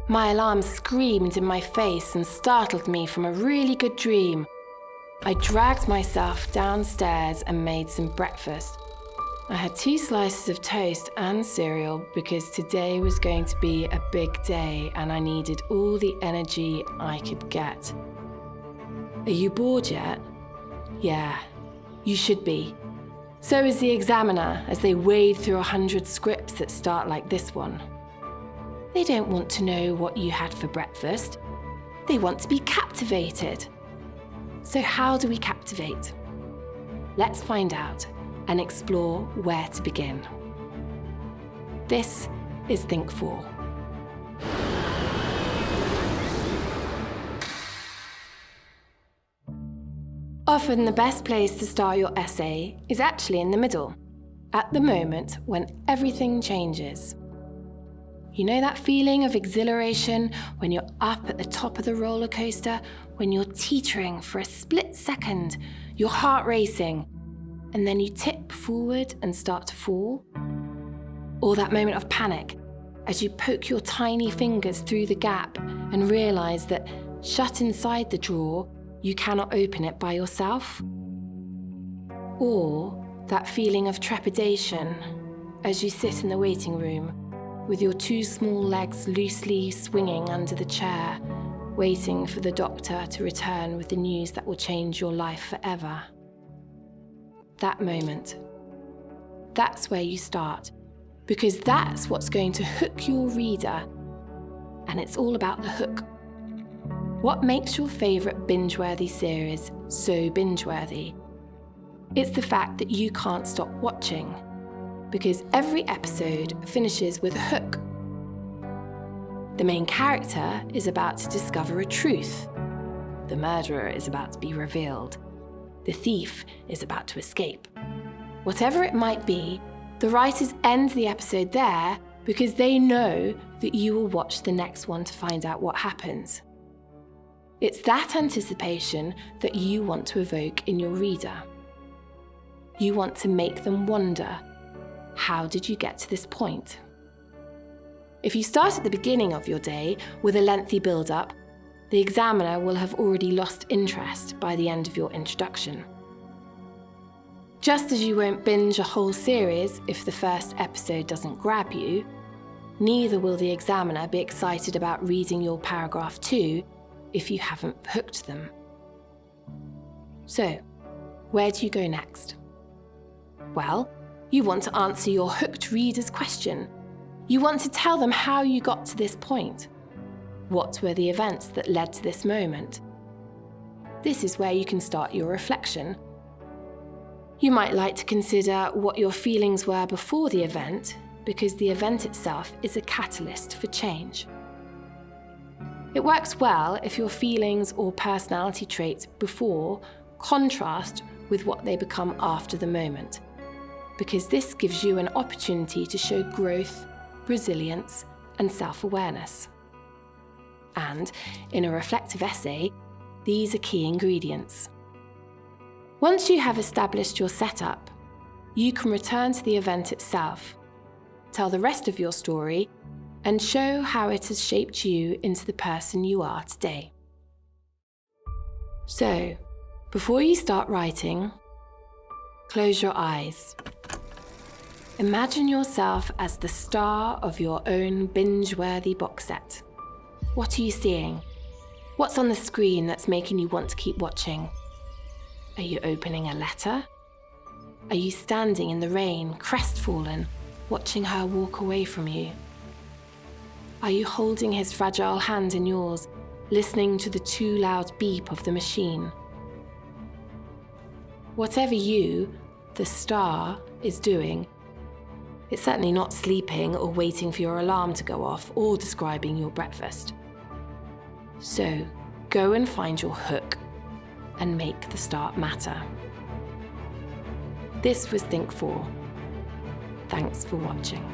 My alarm screamed in my face and startled me from a really good dream. I dragged myself downstairs and made some breakfast. I had 2 slices of toast and cereal because today was going to be a big day and I needed all the energy I could get. Are you bored yet? Yeah, you should be. So is the examiner as they wade through 100 scripts that start like this one. They don't want to know what you had for breakfast. They want to be captivated. So how do we captivate? Let's find out and explore where to begin. This is Think 4. Often the best place to start your essay is actually in the middle, at the moment when everything changes. You know that feeling of exhilaration when you're up at the top of the roller coaster, when you're teetering for a split second, your heart racing, and then you tip forward and start to fall? Or that moment of panic as you poke your tiny fingers through the gap and realise that shut inside the drawer, you cannot open it by yourself? Or that feeling of trepidation as you sit in the waiting room with your 2 small legs loosely swinging under the chair, waiting for the doctor to return with the news that will change your life forever. That moment. That's where you start, because that's what's going to hook your reader. And it's all about the hook. What makes your favourite binge-worthy series so binge-worthy? It's the fact that you can't stop watching, because every episode finishes with a hook. The main character is about to discover a truth. The murderer is about to be revealed. The thief is about to escape. Whatever it might be, the writers end the episode there because they know that you will watch the next one to find out what happens. It's that anticipation that you want to evoke in your reader. You want to make them wonder, how did you get to this point? If you start at the beginning of your day with a lengthy build-up, the examiner will have already lost interest by the end of your introduction. Just as you won't binge a whole series if the first episode doesn't grab you, neither will the examiner be excited about reading your paragraph 2 if you haven't hooked them. So, where do you go next? Well, you want to answer your hooked reader's question. You want to tell them how you got to this point. What were the events that led to this moment? This is where you can start your reflection. You might like to consider what your feelings were before the event, because the event itself is a catalyst for change. It works well if your feelings or personality traits before contrast with what they become after the moment, because this gives you an opportunity to show growth, resilience, and self-awareness. And in a reflective essay, these are key ingredients. Once you have established your setup, you can return to the event itself, tell the rest of your story, and show how it has shaped you into the person you are today. So, before you start writing, close your eyes. Imagine yourself as the star of your own binge-worthy box set. What are you seeing? What's on the screen that's making you want to keep watching? Are you opening a letter? Are you standing in the rain, crestfallen, watching her walk away from you? Are you holding his fragile hand in yours, listening to the too loud beep of the machine? Whatever you, the star, is doing, it's certainly not sleeping or waiting for your alarm to go off or describing your breakfast. So, go and find your hook and make the start matter. This was Think 4. Thanks for watching.